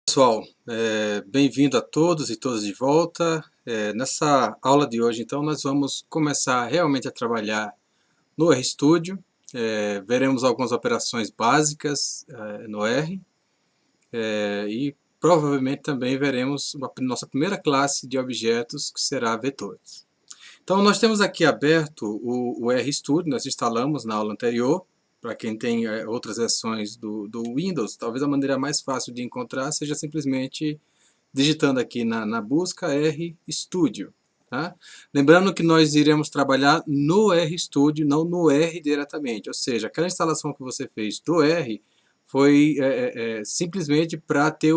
Pessoal, bem-vindo a todos e todas de volta. Nessa aula de hoje, então, nós vamos começar realmente a trabalhar no RStudio. Veremos algumas operações básicas no R e provavelmente também veremos nossa primeira classe de objetos, que será vetores. Então, nós temos aqui aberto o RStudio, nós instalamos na aula anterior. Para quem tem outras versões do Windows, talvez a maneira mais fácil de encontrar seja simplesmente digitando aqui na busca RStudio. Tá? Lembrando que nós iremos trabalhar no RStudio, não no R diretamente. Ou seja, aquela instalação que você fez do R foi simplesmente para ter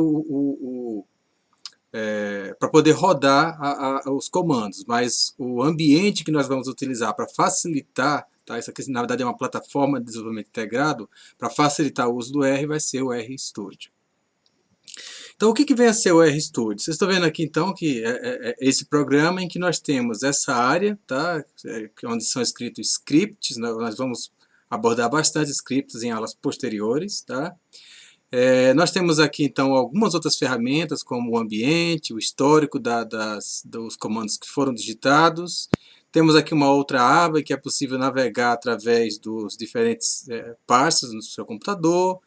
para poder rodar os comandos, mas o ambiente que nós vamos utilizar para facilitar, tá? Isso aqui na verdade é uma plataforma de desenvolvimento integrado, para facilitar o uso do R vai ser o RStudio. Então o que vem a ser o RStudio? Vocês estão vendo aqui então que é esse programa em que nós temos essa área, tá? Onde são escritos scripts, nós vamos abordar bastante scripts em aulas posteriores, tá? Nós temos aqui então algumas outras ferramentas, como o ambiente, o histórico dos comandos que foram digitados. Temos aqui uma outra aba que é possível navegar através dos diferentes parsers no seu computador,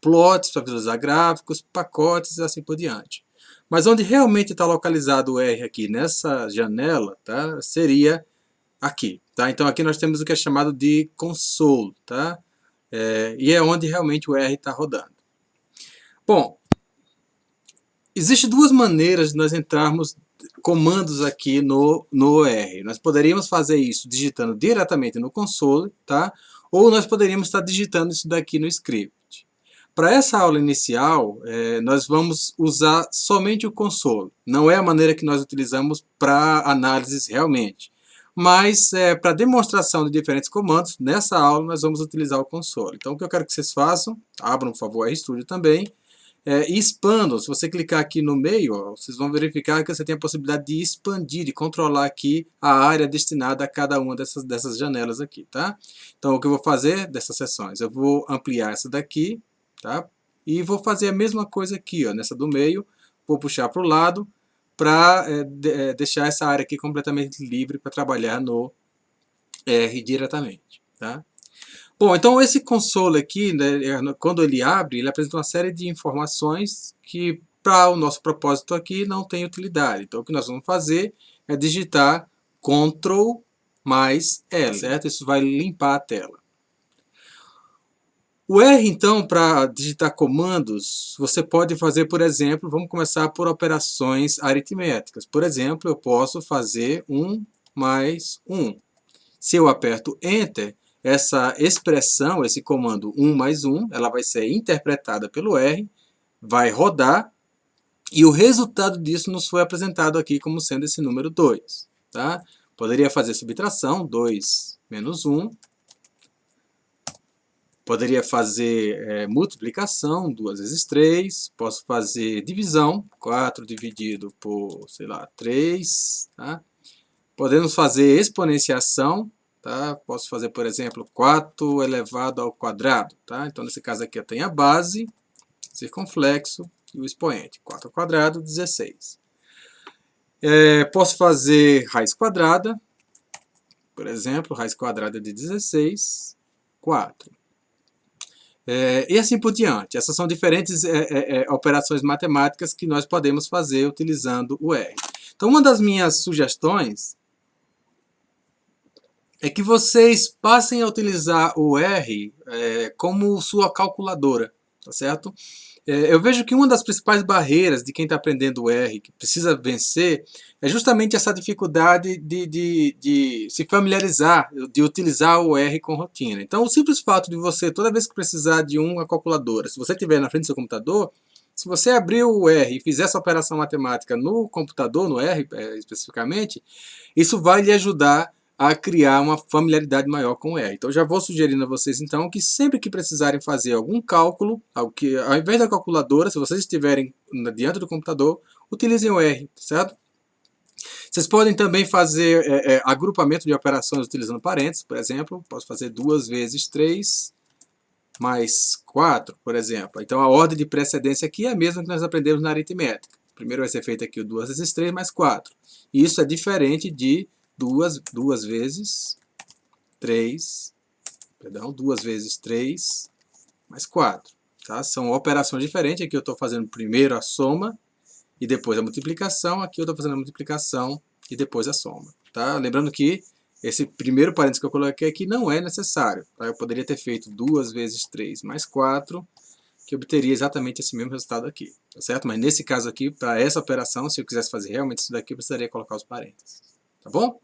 plots para visualizar gráficos, pacotes e assim por diante. Mas onde realmente está localizado o R aqui nessa janela, tá, seria aqui. Tá? Então aqui nós temos o que é chamado de console, tá? E é onde realmente o R está rodando. Bom, existem duas maneiras de nós entrarmos comandos aqui no R. Nós poderíamos fazer isso digitando diretamente no console, tá? Ou nós poderíamos estar digitando isso daqui no script. Para essa aula inicial, nós vamos usar somente o console. Não é a maneira que nós utilizamos para análises realmente. Mas, para demonstração de diferentes comandos, nessa aula nós vamos utilizar o console. Então, o que eu quero que vocês façam, abram, por favor, o RStudio também, e expandam. Se você clicar aqui no meio, ó, vocês vão verificar que você tem a possibilidade de expandir, de controlar aqui a área destinada a cada uma dessas janelas aqui, tá? Então, o que eu vou fazer dessas seções? Eu vou ampliar essa daqui, tá? E vou fazer a mesma coisa aqui, ó, nessa do meio, vou puxar para o lado para deixar essa área aqui completamente livre para trabalhar no R diretamente, tá? Bom, então esse console aqui, né, quando ele abre, ele apresenta uma série de informações que para o nosso propósito aqui não tem utilidade. Então o que nós vamos fazer é digitar Ctrl mais L, certo? Isso vai limpar a tela. O R, então, para digitar comandos, você pode fazer, por exemplo, vamos começar por operações aritméticas. Por exemplo, eu posso fazer 1 mais 1. Se eu aperto Enter, essa expressão, esse comando 1 mais 1, ela vai ser interpretada pelo R, vai rodar, e o resultado disso nos foi apresentado aqui como sendo esse número 2. Tá? Poderia fazer subtração, 2 menos 1. Poderia fazer multiplicação, 2 vezes 3. Posso fazer divisão, 4 dividido por, sei lá, 3. Tá? Podemos fazer exponenciação. Tá? Posso fazer, por exemplo, 4 elevado ao quadrado. Tá? Então, nesse caso aqui, eu tenho a base, circunflexo e o expoente. 4 ao quadrado, 16. Posso fazer raiz quadrada. Por exemplo, raiz quadrada de 16, 4. E assim por diante. Essas são diferentes operações matemáticas que nós podemos fazer utilizando o R. Então, uma das minhas sugestões é que vocês passem a utilizar o R como sua calculadora, tá certo? Eu vejo que uma das principais barreiras de quem está aprendendo o R, que precisa vencer, é justamente essa dificuldade de se familiarizar, de utilizar o R com rotina. Então, o simples fato de você, toda vez que precisar de uma calculadora, se você estiver na frente do seu computador, se você abrir o R e fizer essa operação matemática no computador, no R especificamente, isso vai lhe ajudar a criar uma familiaridade maior com o R. Então, já vou sugerindo a vocês, então, que sempre que precisarem fazer algum cálculo, ao invés da calculadora, se vocês estiverem diante do computador, utilizem o R, certo? Vocês podem também fazer agrupamento de operações utilizando parênteses, por exemplo. Posso fazer 2 vezes 3 mais 4, por exemplo. Então a ordem de precedência aqui é a mesma que nós aprendemos na aritmética. Primeiro vai ser feito aqui o 2 vezes 3 mais 4. E isso é diferente de 2 vezes 3, perdão, 2 vezes 3 mais 4. Tá? São operações diferentes. Aqui eu estou fazendo primeiro a soma e depois a multiplicação. Aqui eu estou fazendo a multiplicação e depois a soma. Tá? Lembrando que esse primeiro parênteses que eu coloquei aqui não é necessário. Tá? Eu poderia ter feito 2 vezes 3 mais 4, que obteria exatamente esse mesmo resultado aqui. Tá certo? Mas nesse caso aqui, para essa operação, se eu quisesse fazer realmente isso daqui, eu precisaria colocar os parênteses. Tá bom?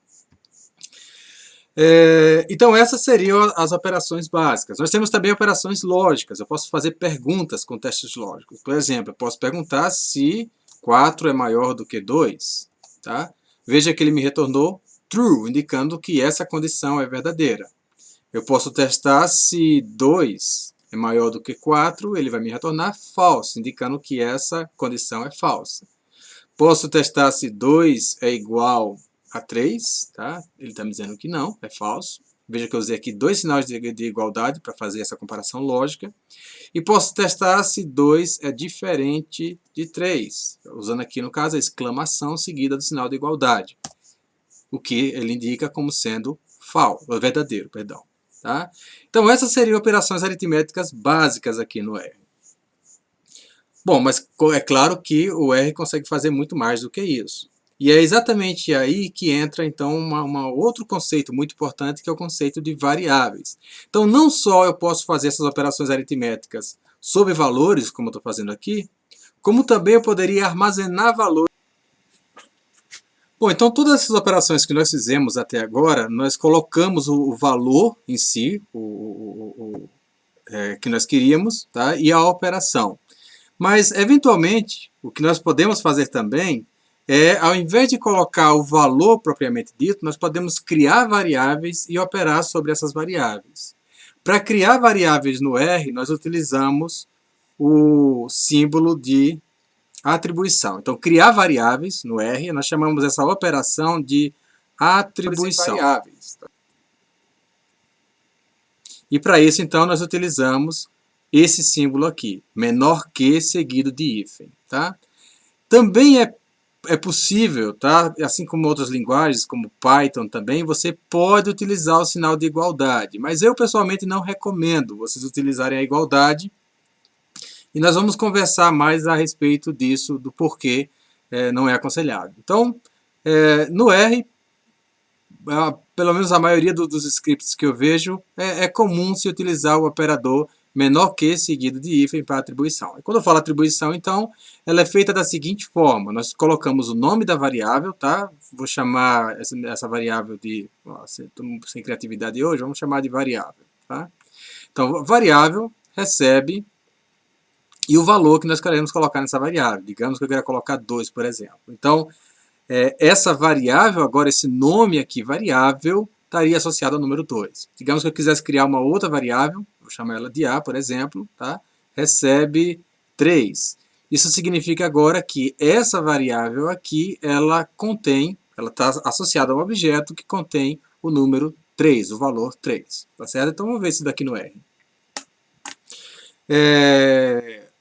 Então essas seriam as operações básicas. Nós temos também operações lógicas. Eu posso fazer perguntas com testes lógicos. Por exemplo, eu posso perguntar se 4 é maior do que 2. Tá? Veja que ele me retornou true, indicando que essa condição é verdadeira. Eu posso testar se 2 é maior do que 4, ele vai me retornar false, indicando que essa condição é falsa. Posso testar se 2 é igual a 3, tá? Ele está me dizendo que não, é falso. Veja que eu usei aqui dois sinais de igualdade para fazer essa comparação lógica. E posso testar se 2 é diferente de 3, usando aqui no caso a exclamação seguida do sinal de igualdade, o que ele indica como sendo falso, verdadeiro, perdão. Tá? Então essas seriam operações aritméticas básicas aqui no R. Bom, mas é claro que o R consegue fazer muito mais do que isso. E é exatamente aí que entra, então, outro conceito muito importante, que é o conceito de variáveis. Então, não só eu posso fazer essas operações aritméticas sobre valores, como eu estou fazendo aqui, como também eu poderia armazenar valores. Bom, então todas essas operações que nós fizemos até agora, nós colocamos o valor em si, que nós queríamos, tá? E a operação. Mas, eventualmente, o que nós podemos fazer também ao invés de colocar o valor propriamente dito, nós podemos criar variáveis e operar sobre essas variáveis. Para criar variáveis no R, nós utilizamos o símbolo de atribuição. Então, criar variáveis no R, nós chamamos essa operação de atribuição. E para isso, então, nós utilizamos esse símbolo aqui, menor que seguido de hífen. Tá? Também é possível, tá? Assim como outras linguagens, como Python também, você pode utilizar o sinal de igualdade. Mas eu, pessoalmente, não recomendo vocês utilizarem a igualdade. E nós vamos conversar mais a respeito disso, do porquê não é aconselhável. Então, no R, pelo menos a maioria dos scripts que eu vejo, é comum se utilizar o operador menor que seguido de hífen para atribuição. E quando eu falo atribuição, então, ela é feita da seguinte forma. Nós colocamos o nome da variável, tá? Vou chamar essa variável de... Estou sem criatividade hoje, vamos chamar de variável, tá? Então, variável recebe e o valor que nós queremos colocar nessa variável. Digamos que eu quero colocar 2, por exemplo. Então, essa variável, agora esse nome aqui, variável, estaria associado ao número 2. Digamos que eu quisesse criar uma outra variável, vou chamar ela de A, por exemplo, tá? Recebe 3. Isso significa agora que essa variável aqui, ela está associada a um objeto que contém o número 3, o valor 3. Tá certo? Então vamos ver isso daqui no R.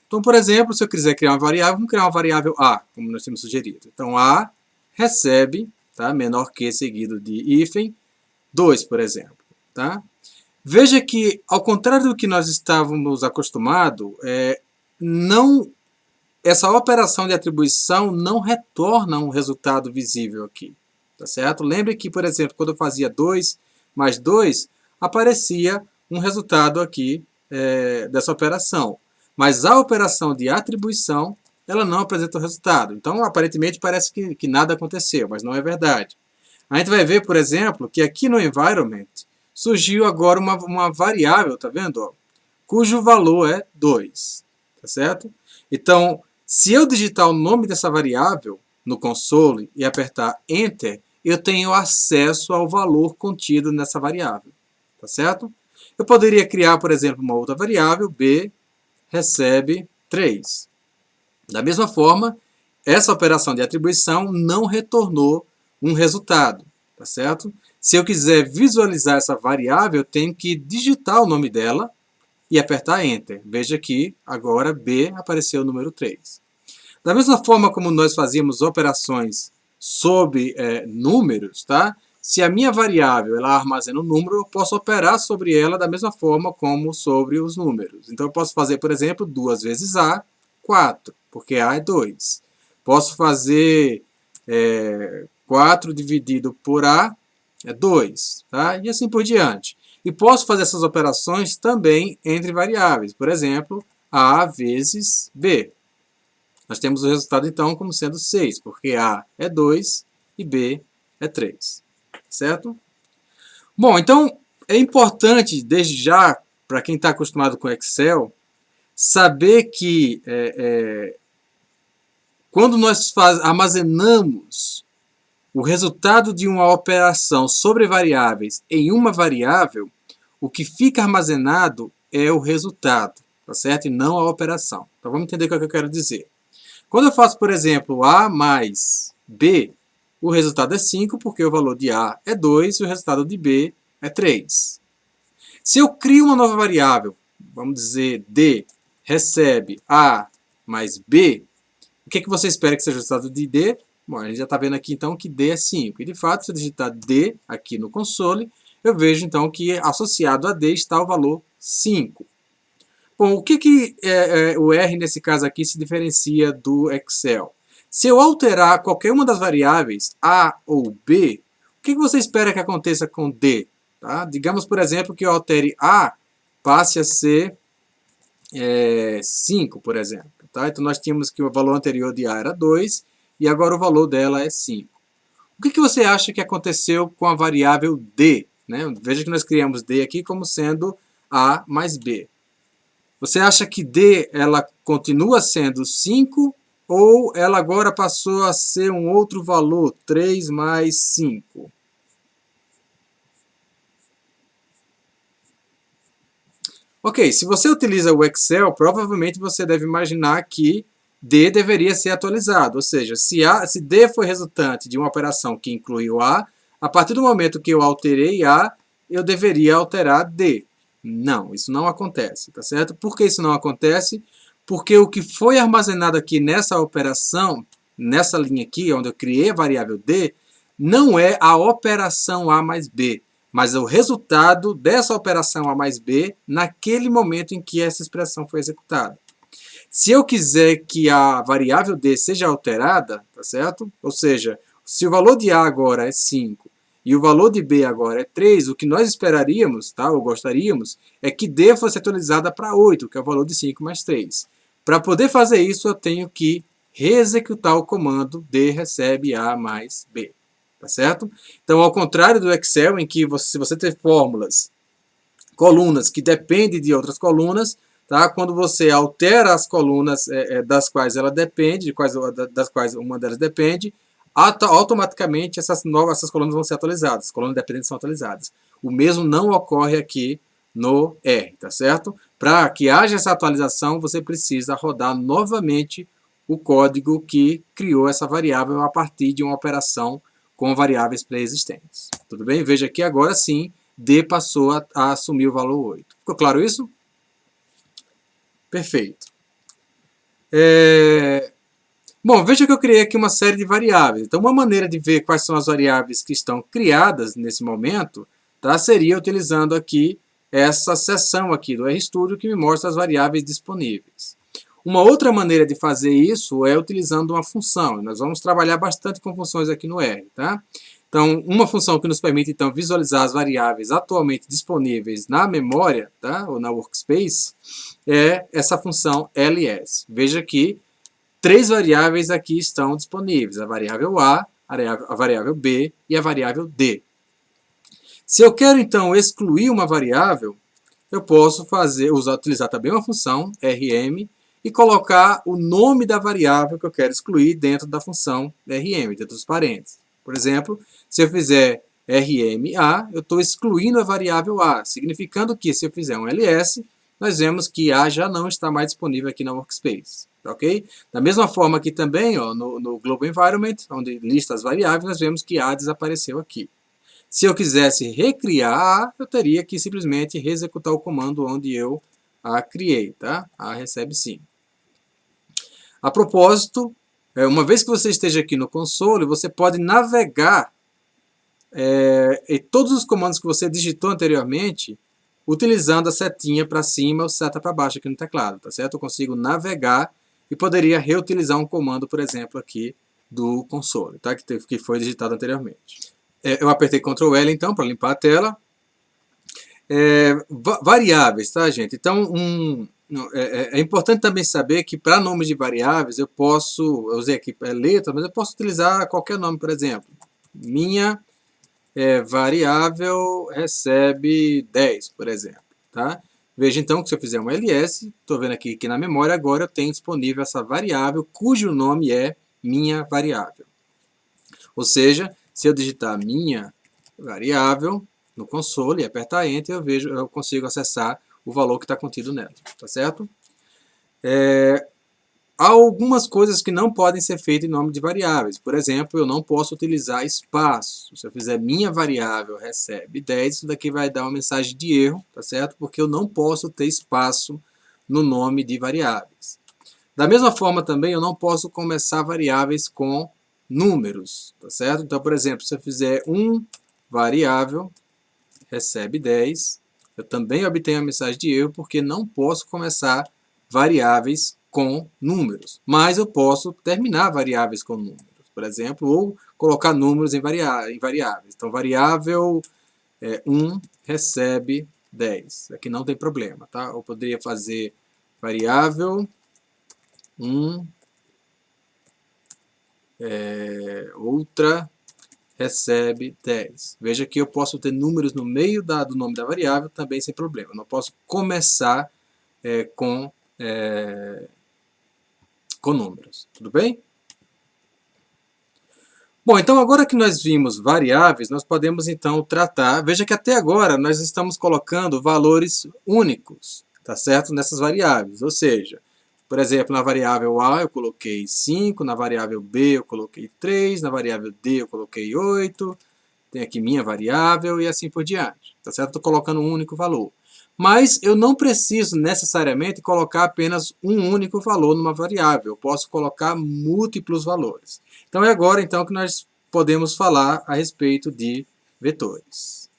Então, por exemplo, se eu quiser criar uma variável, vamos criar uma variável A, como nós temos sugerido. Então, A recebe, tá? Menor que seguido de hífen, 2, por exemplo. Tá? Veja que, ao contrário do que nós estávamos acostumados, essa operação de atribuição não retorna um resultado visível aqui. Tá certo? Lembre que, por exemplo, quando eu fazia 2 mais 2, aparecia um resultado aqui dessa operação. Mas a operação de atribuição, ela não apresenta o resultado. Então, aparentemente, parece que nada aconteceu, mas não é verdade. A gente vai ver, por exemplo, que aqui no environment surgiu agora uma variável, tá vendo? Ó, cujo valor é 2, tá certo? Então, se eu digitar o nome dessa variável no console e apertar Enter, eu tenho acesso ao valor contido nessa variável, tá certo? Eu poderia criar, por exemplo, uma outra variável, B recebe 3. Da mesma forma, essa operação de atribuição não retornou um resultado, tá certo? Se eu quiser visualizar essa variável, eu tenho que digitar o nome dela, e apertar Enter. Veja que agora B apareceu o número 3. Da mesma forma como nós fazíamos operações sobre números, tá? Se a minha variável ela armazena um número, eu posso operar sobre ela da mesma forma como sobre os números. Então eu posso fazer, por exemplo, 2 vezes A, 4, porque A é 2. Posso fazer 4 dividido por A é 2, tá? E assim por diante. E posso fazer essas operações também entre variáveis. Por exemplo, A vezes B. Nós temos o resultado, então, como sendo 6, porque A é 2 e B é 3. Certo? Bom, então, é importante, desde já, para quem está acostumado com Excel, saber que quando nós armazenamos o resultado de uma operação sobre variáveis em uma variável, o que fica armazenado é o resultado, tá certo? E não a operação. Então, vamos entender o que eu quero dizer. Quando eu faço, por exemplo, A mais B, o resultado é 5, porque o valor de A é 2 e o resultado de B é 3. Se eu crio uma nova variável, vamos dizer D, recebe A mais B, o que você espera que seja o resultado de D? Bom, a gente já está vendo aqui então que D é 5. E de fato, se eu digitar D aqui no console, eu vejo então que associado a D está o valor 5. Bom, o que o R nesse caso aqui se diferencia do Excel? Se eu alterar qualquer uma das variáveis, A ou B, o que você espera que aconteça com D? Tá? Digamos, por exemplo, que eu altere A, passe a ser 5, por exemplo. Tá? Então, nós tínhamos que o valor anterior de A era 2, e agora o valor dela é 5. O que você acha que aconteceu com a variável D? Né? Veja que nós criamos D aqui como sendo A mais B. Você acha que D ela continua sendo 5 ou ela agora passou a ser um outro valor, 3 mais 5? Ok, se você utiliza o Excel, provavelmente você deve imaginar que D deveria ser atualizado. Ou seja, se D foi resultante de uma operação que incluiu a partir do momento que eu alterei A, eu deveria alterar D. Não, isso não acontece, tá certo? Por que isso não acontece? Porque o que foi armazenado aqui nessa operação, nessa linha aqui, onde eu criei a variável D, não é a operação A mais B, mas é o resultado dessa operação A mais B naquele momento em que essa expressão foi executada. Se eu quiser que a variável D seja alterada, tá certo? Ou seja, se o valor de A agora é 5 e o valor de B agora é 3, o que nós esperaríamos, tá, ou gostaríamos, é que D fosse atualizada para 8, que é o valor de 5 mais 3. Para poder fazer isso, eu tenho que reexecutar o comando D recebe A mais B. Tá certo? Então, ao contrário do Excel, em que se você tem fórmulas, colunas que dependem de outras colunas, tá? Quando você altera as colunas das quais ela depende, das quais uma delas depende, automaticamente essas colunas vão ser atualizadas, as colunas dependentes são atualizadas. O mesmo não ocorre aqui no R, tá certo? Para que haja essa atualização, você precisa rodar novamente o código que criou essa variável a partir de uma operação com variáveis pré-existentes. Tudo bem? Veja que agora sim, D passou a assumir o valor 8. Ficou claro isso? Perfeito. Bom, veja que eu criei aqui uma série de variáveis. Então, uma maneira de ver quais são as variáveis que estão criadas nesse momento, tá, seria utilizando aqui essa seção aqui do RStudio que me mostra as variáveis disponíveis. Uma outra maneira de fazer isso é utilizando uma função. Nós vamos trabalhar bastante com funções aqui no R, tá? Então, uma função que nos permite então visualizar as variáveis atualmente disponíveis na memória, tá, ou na workspace, é essa função ls. Veja que 3 variáveis aqui estão disponíveis: a variável a variável b e a variável d. Se eu quero então excluir uma variável, eu posso utilizar também uma função rm e colocar o nome da variável que eu quero excluir dentro da função rm, dentro dos parênteses. Por exemplo, se eu fizer rma, eu estou excluindo a variável a, significando que se eu fizer um ls, nós vemos que a já não está mais disponível aqui na workspace. Ok? Da mesma forma que também no Global Environment, onde lista as variáveis, nós vemos que a desapareceu aqui. Se eu quisesse recriar a, eu teria que simplesmente reexecutar o comando onde eu A criei, tá? A recebe sim. A propósito, uma vez que você esteja aqui no console, você pode navegar em todos os comandos que você digitou anteriormente, utilizando a setinha para cima ou seta para baixo aqui no teclado, tá certo? Eu consigo navegar e poderia reutilizar um comando, por exemplo, aqui do console, tá? Que foi digitado anteriormente. Eu apertei Ctrl L então para limpar a tela. Variáveis, tá, gente? Então, é importante também saber que para nomes de variáveis eu usei aqui letra, mas eu posso utilizar qualquer nome, por exemplo. Minha variável recebe 10, por exemplo, tá? Veja então que se eu fizer um ls, estou vendo aqui que na memória agora eu tenho disponível essa variável cujo nome é minha variável. Ou seja, se eu digitar minha variável no console e apertar Enter, eu consigo acessar o valor que está contido nela, tá certo? Há algumas coisas que não podem ser feitas em nome de variáveis. Por exemplo, eu não posso utilizar espaço. Se eu fizer minha variável recebe 10, isso daqui vai dar uma mensagem de erro, tá certo? Porque eu não posso ter espaço no nome de variáveis. Da mesma forma também, eu não posso começar variáveis com números, tá certo? Então, por exemplo, se eu fizer variável recebe 10, eu também obtenho a mensagem de erro porque não posso começar variáveis com números. Mas eu posso terminar variáveis com números, por exemplo, ou colocar números em variáveis. Então, variável 1 recebe 10. Aqui não tem problema, tá? Eu poderia fazer variável 1 outra recebe 10. Veja que eu posso ter números no meio do nome da variável também sem problema. Eu não posso começar com números. Tudo bem? Bom, então agora que nós vimos variáveis, nós podemos então tratar... Veja que até agora nós estamos colocando valores únicos, tá certo? Nessas variáveis. Ou seja, por exemplo, na variável A eu coloquei 5, na variável B eu coloquei 3, na variável D eu coloquei 8, tem aqui minha variável e assim por diante. Tá certo? Estou colocando um único valor. Mas eu não preciso necessariamente colocar apenas um único valor numa variável. Eu posso colocar múltiplos valores. Então é agora então que nós podemos falar a respeito de vetores.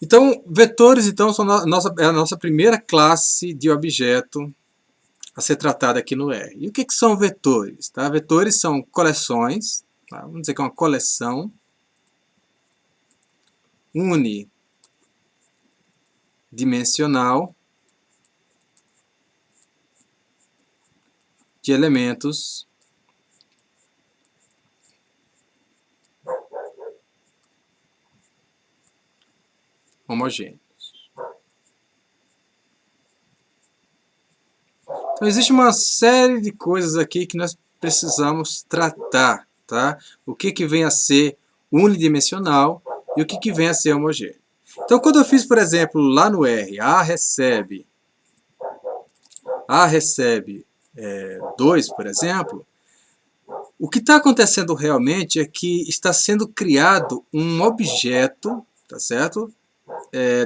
Então, vetores são é a nossa primeira classe de objeto a ser tratada aqui no R. E o que são vetores? Tá? Vetores são coleções, tá? Vamos dizer que é uma coleção unidimensional de elementos homogêneos. Então, existe uma série de coisas aqui que nós precisamos tratar, tá? O que vem a ser unidimensional e o que vem a ser homogêneo. Então, quando eu fiz, por exemplo, lá no R, A recebe 2, por exemplo, o que está acontecendo realmente é que está sendo criado um objeto, tá certo?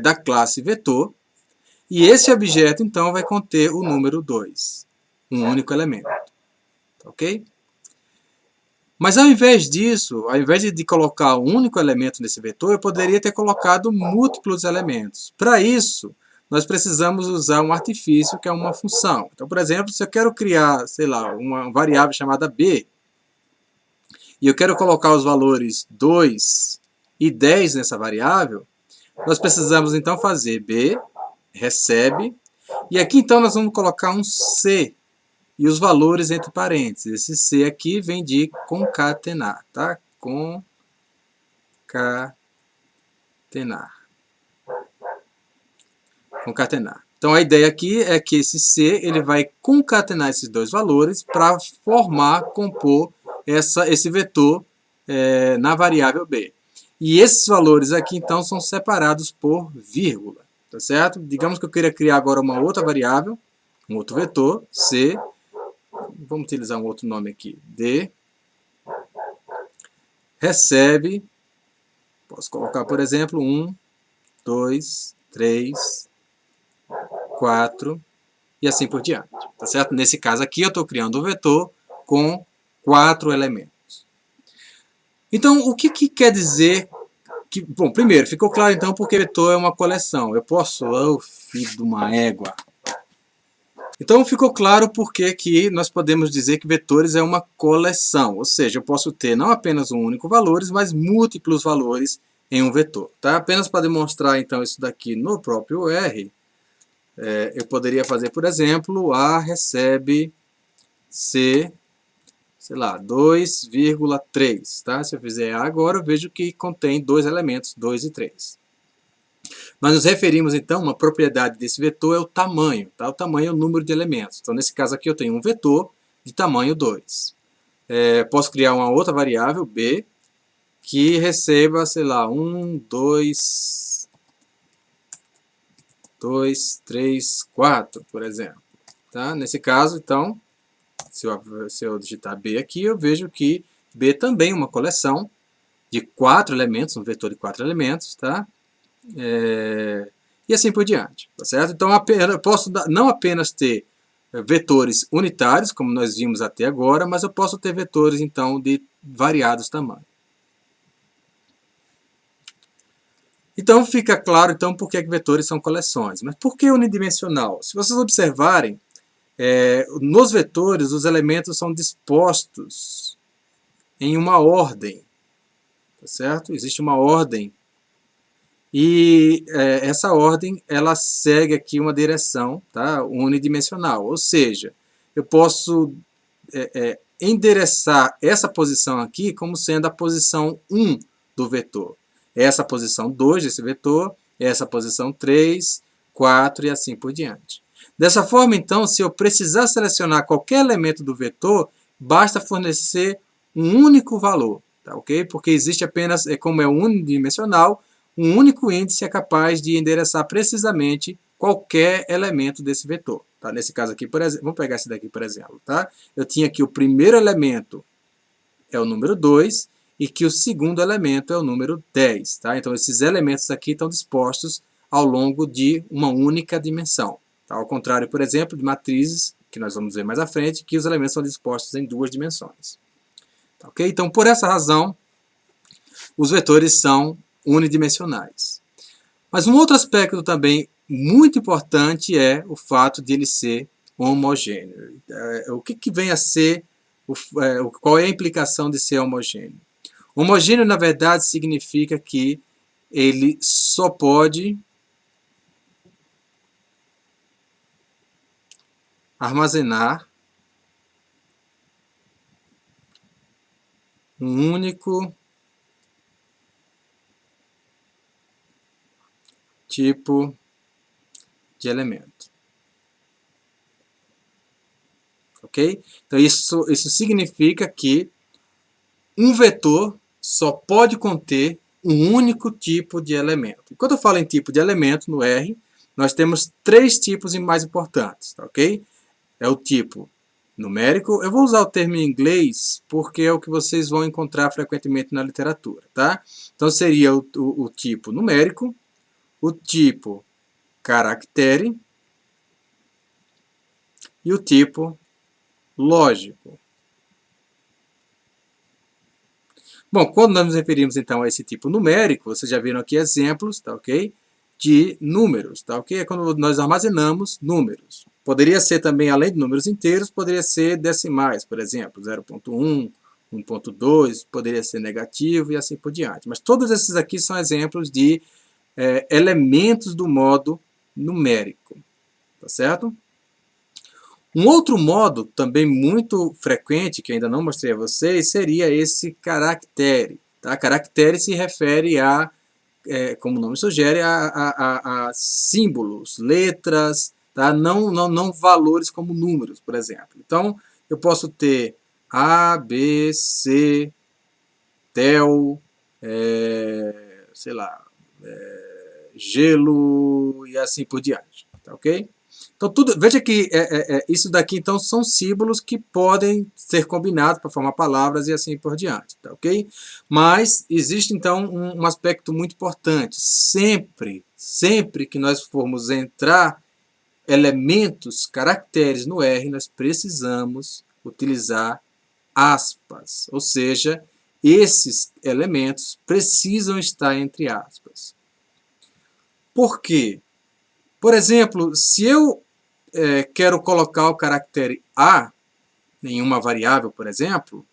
Da classe vetor, e esse objeto, então, vai conter o número 2, um único elemento. Ok? Mas ao invés disso, ao invés de colocar um único elemento nesse vetor, eu poderia ter colocado múltiplos elementos. Para isso, nós precisamos usar um artifício que é uma função. Então, por exemplo, se eu quero criar, sei lá, uma variável chamada b, e eu quero colocar os valores 2 e 10 nessa variável, nós precisamos então fazer b recebe, e aqui então nós vamos colocar um c, e os valores entre parênteses. Esse C aqui vem de concatenar, tá? Concatenar. Então a ideia aqui é que esse C ele vai concatenar esses dois valores para compor esse vetor na variável B. E esses valores aqui então são separados por vírgula, tá certo? Digamos que eu queira criar agora uma outra variável, um outro vetor, C. Vamos utilizar um outro nome aqui, D. recebe, posso colocar, por exemplo, 1, 2, 3, 4 e assim por diante, tá certo? Nesse caso aqui eu estou criando um vetor com 4 elementos. Então, o que quer dizer que... Bom, primeiro, ficou claro então porque vetor é uma coleção. Eu posso... Oh, filho de uma égua! Então ficou claro porque que nós podemos dizer que vetores é uma coleção, ou seja, eu posso ter não apenas um único valor, mas múltiplos valores em um vetor. Tá? Apenas para demonstrar então isso daqui no próprio R, eu poderia fazer, por exemplo, A recebe C, sei lá, 2,3. Tá? Se eu fizer A agora, eu vejo que contém dois elementos, 2 e 3. Nós nos referimos, então, uma propriedade desse vetor é o tamanho. Tá? O tamanho é o número de elementos. Então, nesse caso aqui, eu tenho um vetor de tamanho 2. Posso criar uma outra variável, b, que receba, sei lá, 1, 2, 3, 4, por exemplo. Tá? Nesse caso, então, se eu digitar b aqui, eu vejo que b também é uma coleção de 4 elementos, um vetor de 4 elementos, tá? E assim por diante, tá certo? Então eu posso não apenas ter vetores unitários, como nós vimos até agora, mas eu posso ter vetores então de variados tamanhos. Então fica claro então por que vetores são coleções. Mas por que unidimensional? Se vocês observarem, nos vetores os elementos são dispostos em uma ordem, tá certo? Existe uma ordem. E essa ordem ela segue aqui uma direção, tá? Unidimensional, ou seja, eu posso endereçar essa posição aqui como sendo a posição 1 do vetor. Essa posição 2 desse vetor, essa posição 3, 4 e assim por diante. Dessa forma, então, se eu precisar selecionar qualquer elemento do vetor, basta fornecer um único valor, tá, ok? Porque existe apenas, como é unidimensional, um único índice é capaz de endereçar precisamente qualquer elemento desse vetor. Tá? Nesse caso aqui, por exemplo, vamos pegar esse daqui, por exemplo. Tá? Eu tinha aqui o primeiro elemento é o número 2 e que o segundo elemento é o número 10. Tá? Então, esses elementos aqui estão dispostos ao longo de uma única dimensão. Tá? Ao contrário, por exemplo, de matrizes, que nós vamos ver mais à frente, que os elementos são dispostos em duas dimensões. Tá, okay? Então, por essa razão, os vetores são unidimensionais. Mas um outro aspecto também muito importante é o fato de ele ser homogêneo. O que vem a ser, qual é a implicação de ser homogêneo? Homogêneo, na verdade, significa que ele só pode armazenar um único tipo de elemento. Ok? Então isso significa que um vetor só pode conter um único tipo de elemento. E quando eu falo em tipo de elemento no R, nós temos três tipos mais importantes, ok? É o tipo numérico. Eu vou usar o termo em inglês porque é o que vocês vão encontrar frequentemente na literatura, tá? Então seria o tipo numérico, o tipo caractere e o tipo lógico. Bom, quando nós nos referimos então a esse tipo numérico, vocês já viram aqui exemplos, tá ok? De números, tá ok? É quando nós armazenamos números. Poderia ser também, além de números inteiros, poderia ser decimais, por exemplo, 0,1, 1,2, poderia ser negativo e assim por diante. Mas todos esses aqui são exemplos de elementos do modo numérico, tá certo? Um outro modo também muito frequente, que ainda não mostrei a vocês, seria esse caractere. Tá? Caractere se refere a, como o nome sugere, a símbolos, letras, tá? não valores como números, por exemplo. Então, eu posso ter A, B, C, tel, sei lá, gelo e assim por diante. Tá ok? Então, veja que isso daqui, então, são símbolos que podem ser combinados para formar palavras e assim por diante, tá ok? Mas existe, então, um aspecto muito importante. Sempre que nós formos entrar elementos, caracteres no R, nós precisamos utilizar aspas, ou seja, esses elementos precisam estar entre aspas. Por quê? Por exemplo, se eu quero colocar o caractere A em uma variável, por exemplo,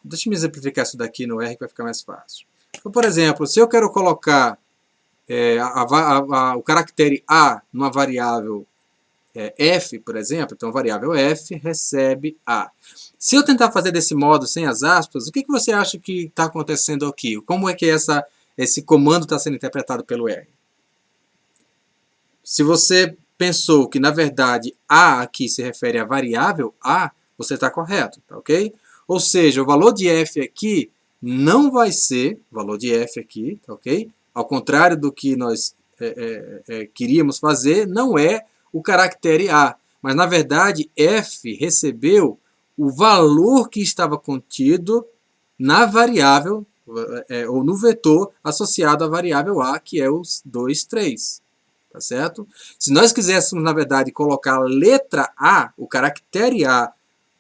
deixa eu me exemplificar isso daqui no R que vai ficar mais fácil. Então, por exemplo, se eu quero colocar o caractere A numa variável f, por exemplo, então a variável f recebe A. Se eu tentar fazer desse modo, sem as aspas, o que você acha que está acontecendo aqui? Como é que esse comando está sendo interpretado pelo R? Se você pensou que, na verdade, A aqui se refere à variável A, você está correto, tá ok? Ou seja, o valor de f aqui não vai ser, o valor de f aqui, tá ok? Ao contrário do que nós queríamos fazer, não é o caractere A, mas, na verdade, f recebeu o valor que estava contido na variável, ou no vetor associado à variável A, que é os 2, 3. Tá certo? Se nós quiséssemos, na verdade, colocar a letra A, o caractere A,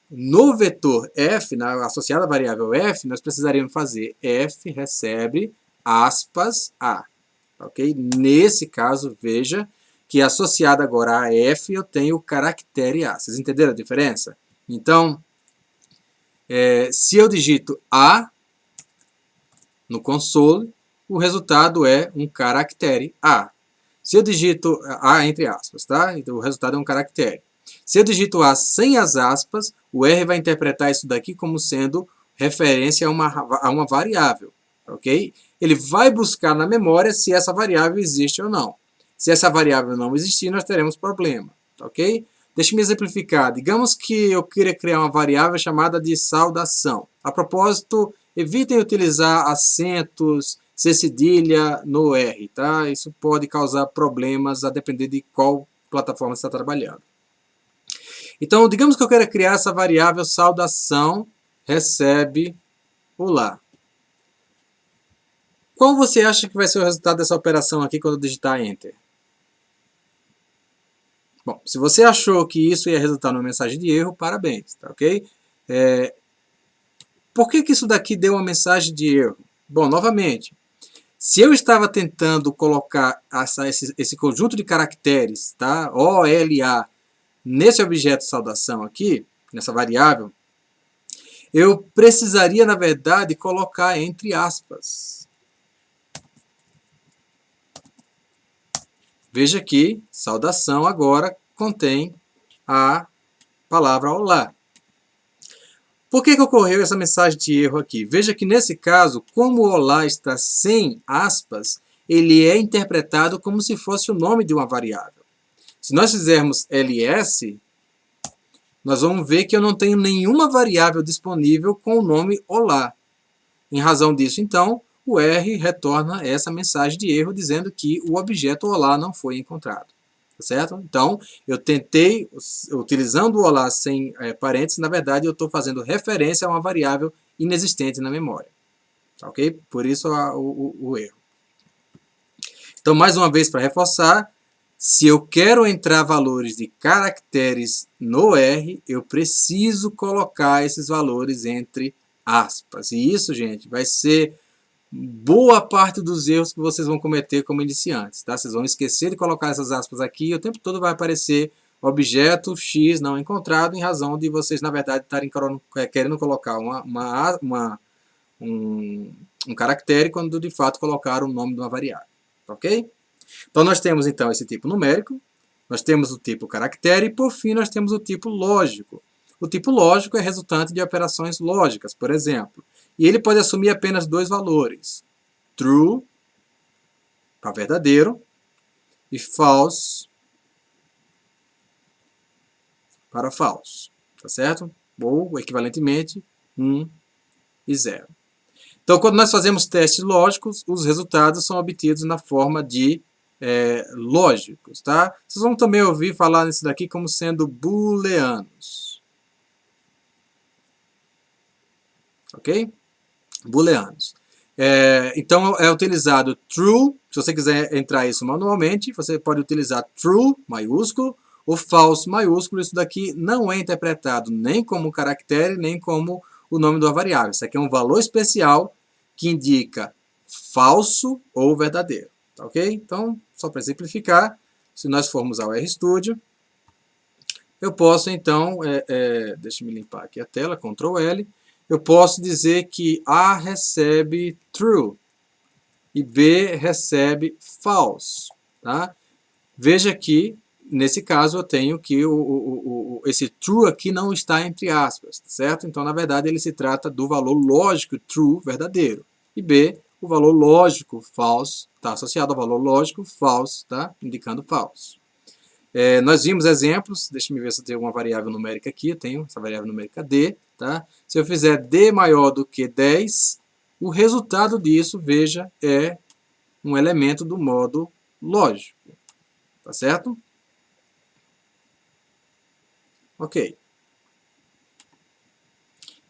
no vetor f, associado à variável f, nós precisaríamos fazer f recebe aspas A. Ok? Nesse caso, veja que associado agora a f, eu tenho o caractere A. Vocês entenderam a diferença? Então, se eu digito A no console, o resultado é um caractere A. Se eu digito A entre aspas, tá? Então o resultado é um caractere. Se eu digito A sem as aspas, o R vai interpretar isso daqui como sendo referência a uma variável, ok? Ele vai buscar na memória se essa variável existe ou não. Se essa variável não existir, nós teremos problema, ok? Deixa-me exemplificar. Digamos que eu queira criar uma variável chamada de saudação. A propósito, evitem utilizar acentos, C cedilha no R, tá? Isso pode causar problemas a depender de qual plataforma você está trabalhando. Então, digamos que eu quero criar essa variável saudação recebe olá. Qual você acha que vai ser o resultado dessa operação aqui quando eu digitar Enter? Bom, se você achou que isso ia resultar numa mensagem de erro, parabéns, tá ok? Por que isso daqui deu uma mensagem de erro? Bom, novamente, se eu estava tentando colocar esse conjunto de caracteres, tá? OLA, nesse objeto saudação aqui, nessa variável, eu precisaria, na verdade, colocar entre aspas. Veja que saudação agora contém a palavra olá. Por que ocorreu essa mensagem de erro aqui? Veja que nesse caso, como o olá está sem aspas, ele é interpretado como se fosse o nome de uma variável. Se nós fizermos ls, nós vamos ver que eu não tenho nenhuma variável disponível com o nome olá. Em razão disso, então, o R retorna essa mensagem de erro dizendo que o objeto olá não foi encontrado. Certo? Então, eu tentei, utilizando o olá sem parênteses, na verdade eu estou fazendo referência a uma variável inexistente na memória. Ok? Por isso o erro. Então, mais uma vez, para reforçar, se eu quero entrar valores de caracteres no R, eu preciso colocar esses valores entre aspas. E isso, gente, vai ser boa parte dos erros que vocês vão cometer como iniciantes, tá? Vocês vão esquecer de colocar essas aspas aqui e o tempo todo vai aparecer objeto X não encontrado em razão de vocês, na verdade, estarem querendo colocar um caractere quando de fato colocaram o nome de uma variável, ok? Então nós temos então esse tipo numérico, nós temos o tipo caractere e por fim nós temos o tipo lógico. O tipo lógico é resultante de operações lógicas, por exemplo. E ele pode assumir apenas dois valores. True, para verdadeiro, e false, para falso. Tá certo? Ou, equivalentemente, 1 e 0. Então, quando nós fazemos testes lógicos, os resultados são obtidos na forma de lógicos, tá? Vocês vão também ouvir falar nisso daqui como sendo booleanos, ok? Booleanos. Então é utilizado true, se você quiser entrar isso manualmente, você pode utilizar true maiúsculo ou false maiúsculo. Isso daqui não é interpretado nem como caractere, nem como o nome da variável. Isso aqui é um valor especial que indica falso ou verdadeiro, tá ok? Então, só para simplificar, se nós formos ao RStudio, eu posso então, deixa eu limpar aqui a tela, Ctrl L, eu posso dizer que A recebe true e B recebe false, tá? Veja que, nesse caso, eu tenho que esse true aqui não está entre aspas, certo? Então, na verdade, ele se trata do valor lógico true, verdadeiro. E B, o valor lógico false, está associado ao valor lógico false, tá? Indicando false. Nós vimos exemplos, deixa eu ver se eu tenho alguma variável numérica aqui, eu tenho essa variável numérica D, tá? Se eu fizer D maior do que 10, o resultado disso, veja, é um elemento do modo lógico, tá certo? Ok.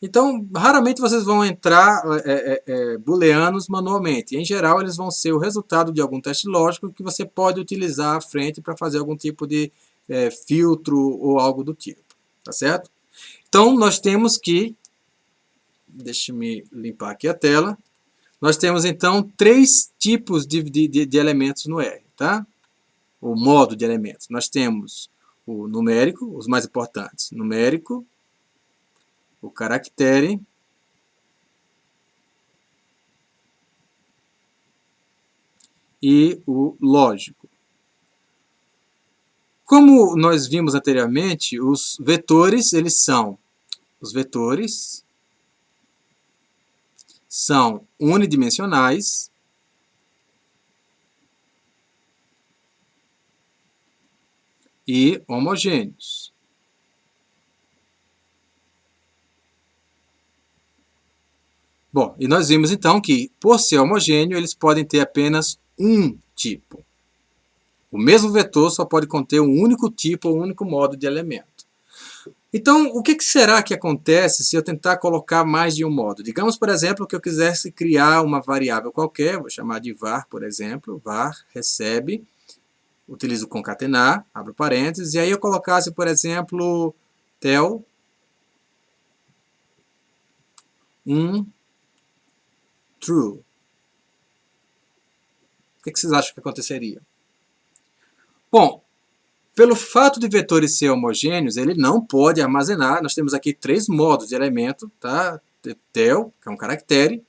Então, raramente vocês vão entrar booleanos manualmente. Em geral, eles vão ser o resultado de algum teste lógico que você pode utilizar à frente para fazer algum tipo de filtro ou algo do tipo. Tá certo? Então, nós temos que... Deixa eu limpar aqui a tela. Nós temos, então, 3 tipos de elementos no R. Tá? O modo de elementos. Nós temos o numérico, os mais importantes. Numérico, o caractere e o lógico. Como nós vimos anteriormente, os vetores, os vetores são unidimensionais e homogêneos. Bom, e nós vimos então que, por ser homogêneo, eles podem ter apenas um tipo. O mesmo vetor só pode conter um único tipo ou um único modo de elemento. Então, o que será que acontece se eu tentar colocar mais de um modo? Digamos, por exemplo, que eu quisesse criar uma variável qualquer, vou chamar de var, por exemplo, var recebe, utilizo concatenar, abro parênteses, e aí eu colocasse, por exemplo, tel true. O que vocês acham que aconteceria? Bom, pelo fato de vetores ser homogêneos, ele não pode armazenar. Nós temos aqui 3 modos de elemento, tá? Tel, que é um caractere,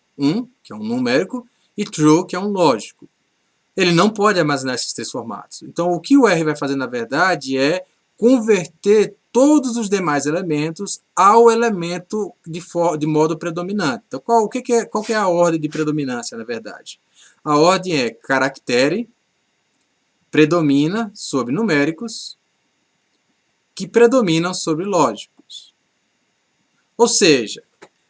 que é um numérico, e true, que é um lógico. Ele não pode armazenar esses 3 formatos. Então, o que o R vai fazer, na verdade, é converter todos os demais elementos ao elemento de modo predominante. Então, qual que é a ordem de predominância, na verdade? A ordem é caractere predomina sobre numéricos, que predominam sobre lógicos. Ou seja,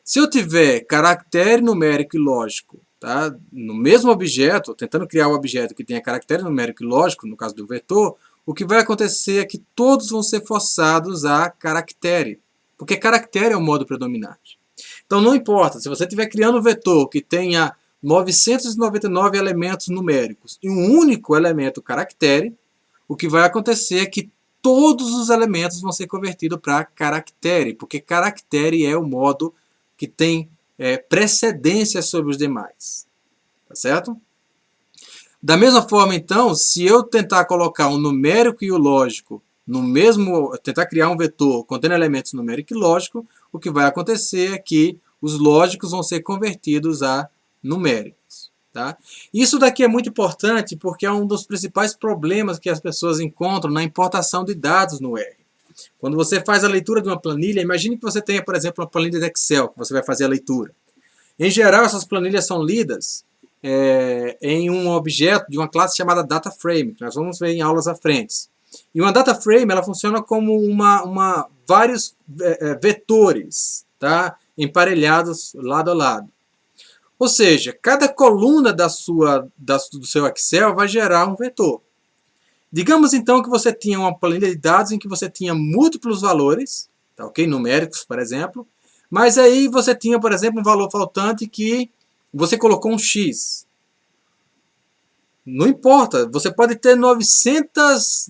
se eu tiver caractere numérico e lógico, tá, no mesmo objeto, tentando criar um objeto que tenha caractere numérico e lógico, no caso do vetor, o que vai acontecer é que todos vão ser forçados a caractere, porque caractere é o modo predominante. Então não importa, se você estiver criando um vetor que tenha 999 elementos numéricos e um único elemento caractere, o que vai acontecer é que todos os elementos vão ser convertidos para caractere, porque caractere é o modo que tem precedência sobre os demais. Tá certo? Da mesma forma, então, se eu tentar colocar um numérico e o lógico no mesmo, tentar criar um vetor contendo elementos numérico e lógico, o que vai acontecer é que os lógicos vão ser convertidos a numéricos. Tá? Isso daqui é muito importante porque é um dos principais problemas que as pessoas encontram na importação de dados no R. Quando você faz a leitura de uma planilha, imagine que você tenha, por exemplo, uma planilha de Excel, que você vai fazer a leitura. Em geral, essas planilhas são lidas em um objeto de uma classe chamada DataFrame, que nós vamos ver em aulas à frente. E uma DataFrame ela funciona como vários vetores, tá? Emparelhados lado a lado. Ou seja, cada coluna do seu Excel vai gerar um vetor. Digamos então que você tinha uma planilha de dados em que você tinha múltiplos valores, tá, ok? Numéricos, por exemplo, mas aí você tinha, por exemplo, um valor faltante que você colocou um X. Não importa, você pode ter 900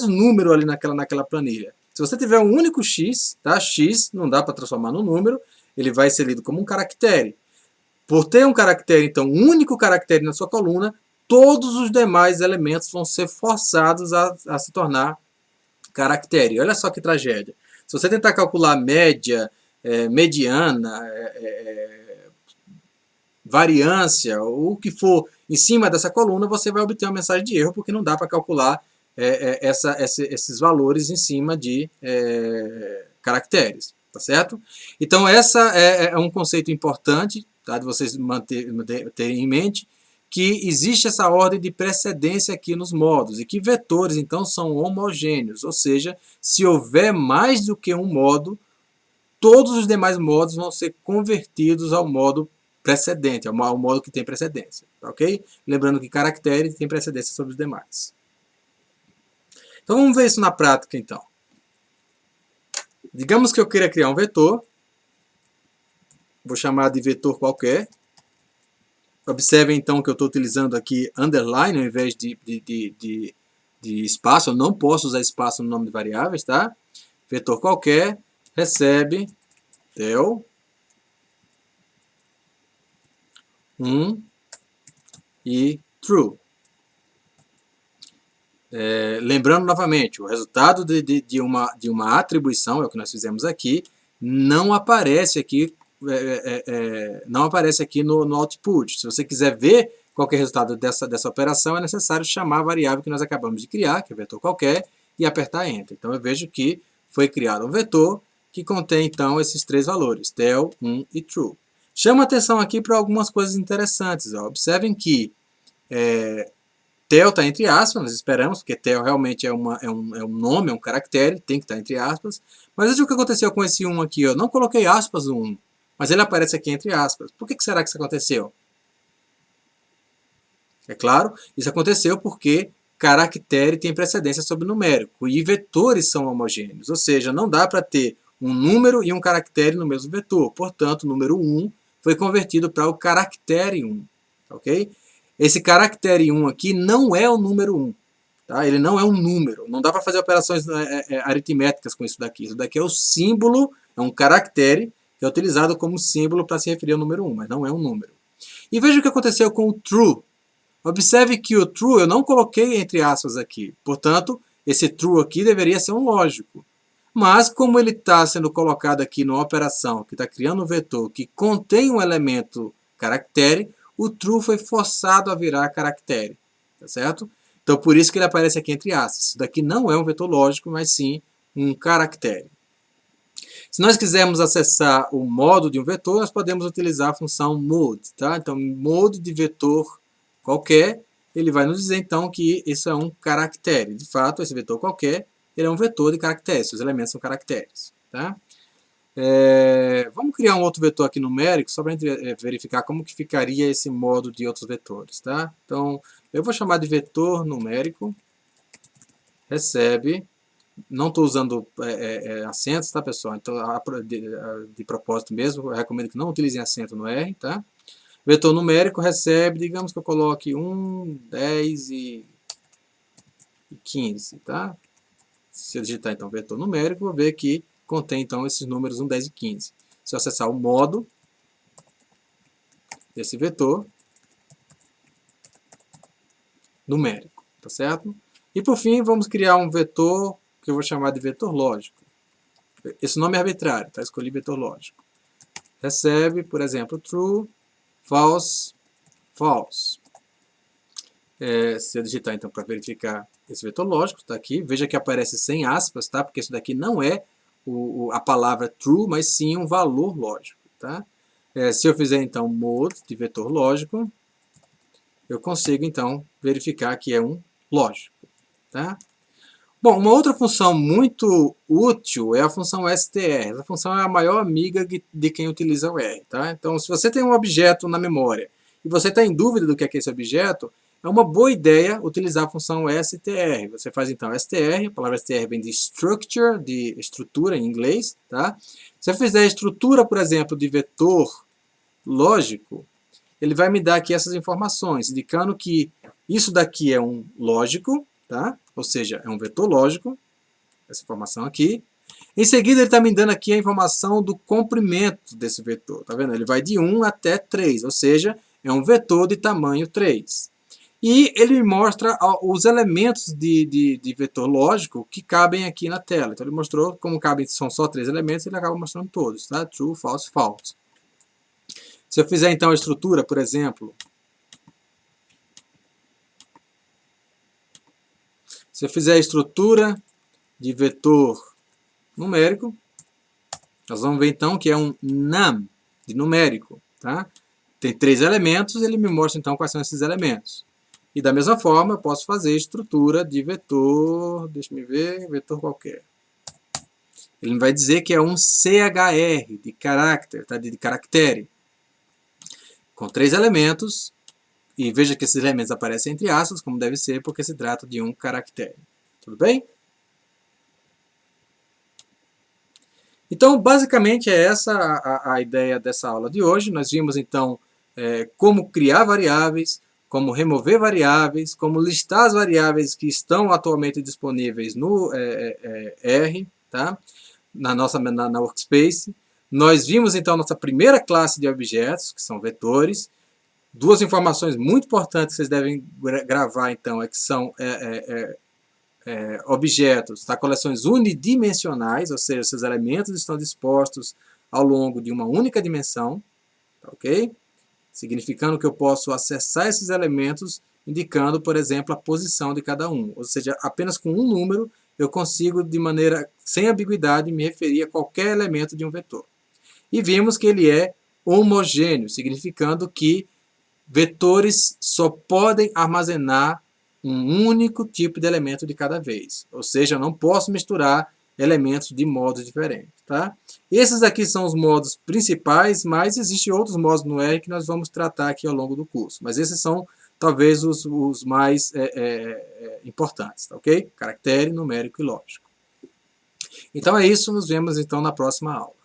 números ali naquela planilha. Se você tiver um único X, tá? X não dá para transformar num número, ele vai ser lido como um caractere. Por ter um caractere, então, um único caractere na sua coluna, todos os demais elementos vão ser forçados a se tornar caractere. Olha só que tragédia. Se você tentar calcular média, mediana, variância, ou o que for em cima dessa coluna, você vai obter uma mensagem de erro, porque não dá para calcular esses valores em cima de caracteres, tá certo? Então, essa é um conceito importante, tá, de vocês terem em mente, que existe essa ordem de precedência aqui nos modos, e que vetores, então, são homogêneos, ou seja, se houver mais do que um modo, todos os demais modos vão ser convertidos ao modo precedente, ao modo que tem precedência, tá, ok? Lembrando que caractere tem precedência sobre os demais. Então vamos ver isso na prática, então. Digamos que eu queira criar um vetor, vou chamar de vetor qualquer. Observem então que eu estou utilizando aqui underline ao invés de espaço, eu não posso usar espaço no nome de variáveis, tá? Vetor qualquer recebe del 1 e true. Lembrando novamente, o resultado de uma atribuição, é o que nós fizemos aqui, não aparece aqui, não aparece aqui no output. Se você quiser ver qual é o resultado dessa operação, é necessário chamar a variável que nós acabamos de criar, que é vetor qualquer, e apertar Enter. Então eu vejo que foi criado um vetor que contém então esses três valores, del, 1 e true. Chama atenção aqui para algumas coisas interessantes. Ó. Observem que tel está entre aspas, nós esperamos, porque tel realmente é um nome, é um caractere, tem que estar entre aspas. Mas veja o que aconteceu com esse 1 aqui. Eu não coloquei aspas no 1, mas ele aparece aqui entre aspas. Por que será que isso aconteceu? É claro, isso aconteceu porque caractere tem precedência sobre numérico e vetores são homogêneos, ou seja, não dá para ter um número e um caractere no mesmo vetor. Portanto, o número 1 foi convertido para o caractere 1. Ok? Esse caractere 1 aqui não é o número 1. Tá? Ele não é um número. Não dá para fazer operações aritméticas com isso daqui. Isso daqui é o símbolo, é um caractere que é utilizado como símbolo para se referir ao número 1, mas não é um número. E veja o que aconteceu com o true. Observe que o true eu não coloquei entre aspas aqui. Portanto, esse true aqui deveria ser um lógico. Mas, como ele está sendo colocado aqui numa operação que está criando um vetor que contém um elemento caractere, o true foi forçado a virar caractere. Tá certo? Então, por isso que ele aparece aqui entre aspas. Isso daqui não é um vetor lógico, mas sim um caractere. Se nós quisermos acessar o modo de um vetor, nós podemos utilizar a função mode. Tá? Então, mode de vetor qualquer, ele vai nos dizer então que isso é um caractere. De fato, esse vetor qualquer, ele é um vetor de caracteres, os elementos são caracteres. Tá? Vamos criar um outro vetor aqui numérico, só para a gente verificar como que ficaria esse modo de outros vetores. Tá? Então, eu vou chamar de vetor numérico, recebe, não estou usando acentos, tá pessoal? Então, de propósito mesmo, eu recomendo que não utilizem acento no R, tá? Vetor numérico recebe, digamos que eu coloque 1, 10 e 15, tá? Se eu digitar então vetor numérico, vou ver que contém então esses números 1, 10 e 15. Se eu acessar o modo desse vetor numérico, tá certo? E por fim, vamos criar um vetor que eu vou chamar de vetor lógico. Esse nome é arbitrário, tá? Escolhi vetor lógico. Recebe, por exemplo, true, false, false. Se eu digitar então para verificar esse vetor lógico, está aqui. Veja que aparece sem aspas, tá? Porque isso daqui não é a palavra true, mas sim um valor lógico, tá? Se eu fizer então mode de vetor lógico, eu consigo então verificar que é um lógico, tá? Bom, uma outra função muito útil é a função str. Essa função é a maior amiga de quem utiliza o R. Tá? Então, se você tem um objeto na memória e você está em dúvida do que é esse objeto, é uma boa ideia utilizar a função str. Você faz então str, a palavra str vem de structure, de estrutura em inglês. Tá? Se eu fizer a estrutura, por exemplo, de vetor lógico, ele vai me dar aqui essas informações, indicando que isso daqui é um lógico, tá? Ou seja, é um vetor lógico, essa informação aqui. Em seguida, ele está me dando aqui a informação do comprimento desse vetor, tá vendo? Ele vai de 1 até 3, ou seja, é um vetor de tamanho 3. E ele me mostra os elementos de vetor lógico que cabem aqui na tela. Então ele mostrou, como são só 3 elementos, ele acaba mostrando todos, tá? True, false, false. Se eu fizer então a estrutura, por exemplo, se eu fizer a estrutura de vetor numérico, nós vamos ver então que é um num, de numérico. Tá? Tem 3 elementos, ele me mostra então quais são esses elementos. E da mesma forma, eu posso fazer estrutura de vetor, deixa eu ver, vetor qualquer. Ele vai dizer que é um CHR, de character, tá? de caractere. Com 3 elementos, e veja que esses elementos aparecem entre aspas, como deve ser, porque se trata de um caractere. Tudo bem? Então, basicamente, é essa a ideia dessa aula de hoje. Nós vimos, então, como criar variáveis, como remover variáveis, como listar as variáveis que estão atualmente disponíveis no R, tá? na Workspace. Nós vimos, então, nossa primeira classe de objetos, que são vetores. Duas informações muito importantes que vocês devem gravar, então, é que são objetos, tá? Coleções unidimensionais, ou seja, seus elementos estão dispostos ao longo de uma única dimensão, tá, ok? Significando que eu posso acessar esses elementos indicando, por exemplo, a posição de cada um. Ou seja, apenas com um número eu consigo, de maneira sem ambiguidade, me referir a qualquer elemento de um vetor. E vimos que ele é homogêneo, significando que vetores só podem armazenar um único tipo de elemento de cada vez. Ou seja, eu não posso misturar elementos de modos diferentes. Tá? Esses aqui são os modos principais, mas existem outros modos no R que nós vamos tratar aqui ao longo do curso. Mas esses são talvez os mais importantes, tá, ok? Caractere, numérico e lógico. Então é isso, nos vemos então na próxima aula.